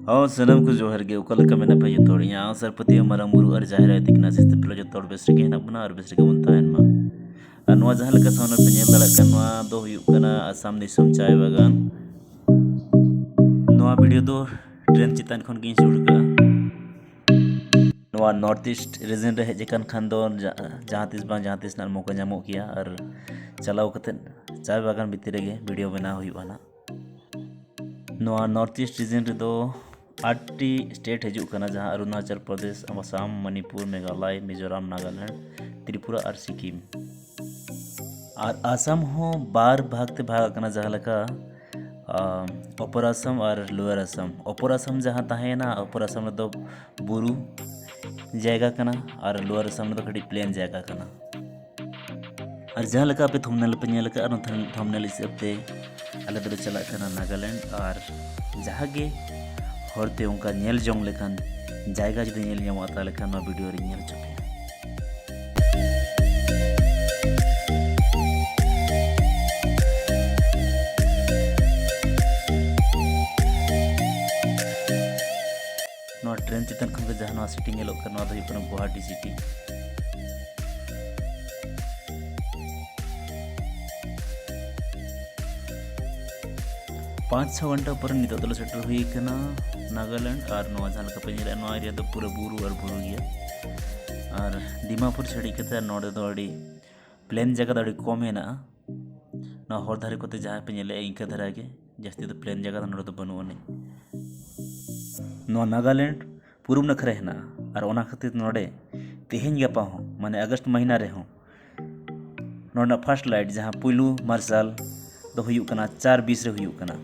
हाँ सनम को जोहर गे उकल का मेना पे जोतोड़ यहाँ सरपति मरंग बुरु और जाहिर है दिखना सिस्ते पिलो जोतोड़ बेस्टे के बना और बेस्टे के बनता है मा नवा जहाँ लगा सामने पे nyel दलक kan नवा दो हुयुक कना असम दिसम चाय बागान नवा वीडियो दो ट्रेन चितान खन गिन शुरू का नवा नॉर्थ ईस्ट रीजन रे हेजकन खान दो जहाँ तिस नाल मौका जामो किया और चलाओ कते चाय बागान भीतर गे वीडियो बना हुयुआ ना नवा नॉर्थ ईस्ट रीजन रे दो 8टी स्टेट हजू कना जहाँ अरुणाचल प्रदेश असम मणिपुर मेघालय मिजोरम नागालैंड त्रिपुरा और सिक्किम और आसाम हो बार भागते भाग कना जहाँ लका अपर आसाम और लोअर आसाम अपर आसाम जहाँ तहेना अपर आसाम दो बुरु जायगा कना और लोअर आसाम दो खड़ी प्लेन जायगा कना और जहाँ लका पे थंबनेल पे नेल का थंबनेल हिसाब ते आले दो चला कना नागालैंड और जहाँ गे हरते उनका नेल जोंग लेखान जायगा जुदी नेल ᱧᱟᱢᱚᱜ ताले खान वीडियो रे नेल चुके नवा ट्रेन चितन खन जहाँ नवा सिटी नेलो का नवा दो हुयुक कना गुवाहाटी सिटी 5-6 घंटा पर नितो दलो सेटर हुई कना नागालैंड और नवा जहाँ लका पे नेला नवा एरिया दो पूरा बुरु और बुरु गया और दीमापुर छड़ी कते नोडे दो अड़ी प्लेन जगह दो अड़ी कम हेना ना हर धारे कोते जहाँ पे नेले इंका धारा गे जास्ती तो प्लेन जगह नोडे दो बनु अने नवा नागालैंड पूर्व नखरे हेना और ओना खातिर नोडे तेहेन गपा हो माने अगस्त महीना रे हो नोडा फर्स्ट लाइट जहाँ पुलू मार्शल दो हुयुक कना 4:20 रे हुयुक कना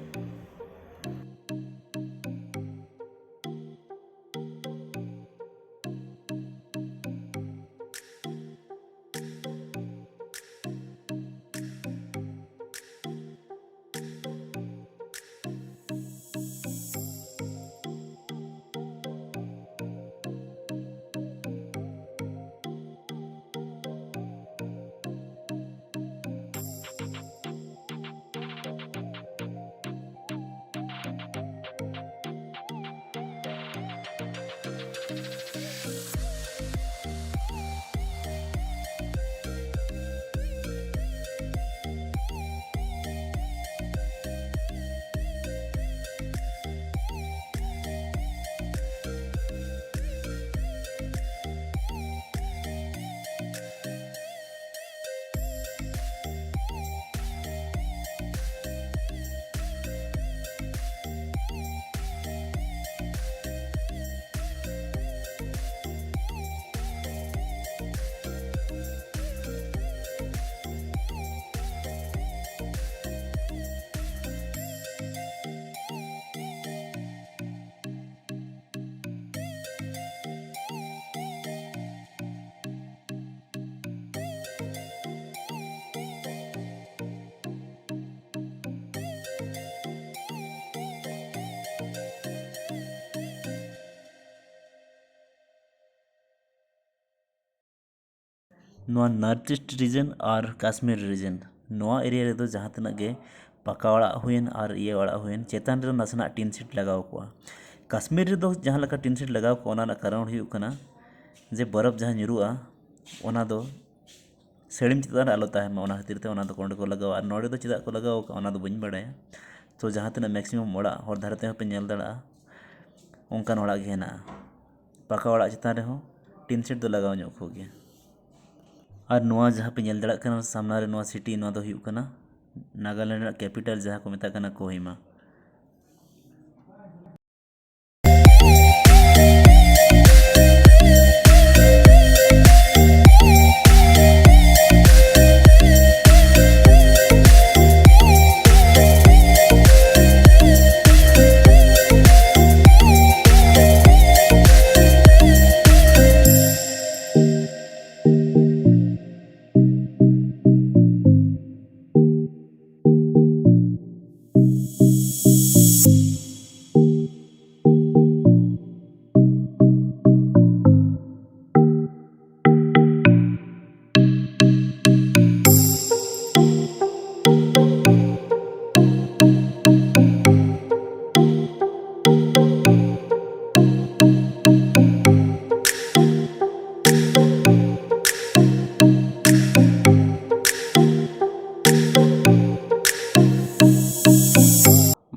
नॉर्थ ईस्ट रीजन और काश्मीर रीजन नवा एरिया रे दो जहाँ तना गे पका ओड़ा हुएन और ये ओड़ा हुएन चेतान रे नासना टीन सीट लगाव को काश्मीर रे दो जहाँ लका टीन सीट लगाव को ओना कारण हुयुक कना जे बरफ जहाँ निरुआ ओना दो सेड़िम चितान आलो ताहेमा ओना खातिर ते ओना दो कोंडे को लगाव और नोडे दो चिदा को लगाव ओना दो बइन बड़ाया तो जहाँ तना मैक्सिमम ओड़ा हर धारे ते पे नेल दड़ा ओंकान ओड़ा गे हेना पका ओड़ा चितान रे हो टीन सीट दो लगाव ᱧᱚᱜ को गया और नवा जहाँ पे नेल दड़ाग कना सामना रे नवा सिटी नवा दो हुयुक कना नागालैंड कैपिटल जहाँ को मेता कना कोहिमा।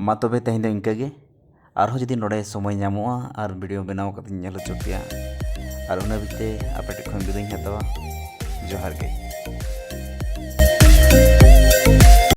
मा तबे तेहें दो इनका गे आरहो जुदी नोड़े समय ᱧᱟᱢᱚᱜᱼᱟ और वीडियो बनाव कते ᱧᱮᱞ हᱚᱪᱚ ᱯᱮᱭᱟ और उना बिते आपे ᱴᱷᱮᱱ ᱠᱷᱚᱱ बिदायᱤᱧ ᱦᱟᱛᱟᱣᱟ। जोहार गे।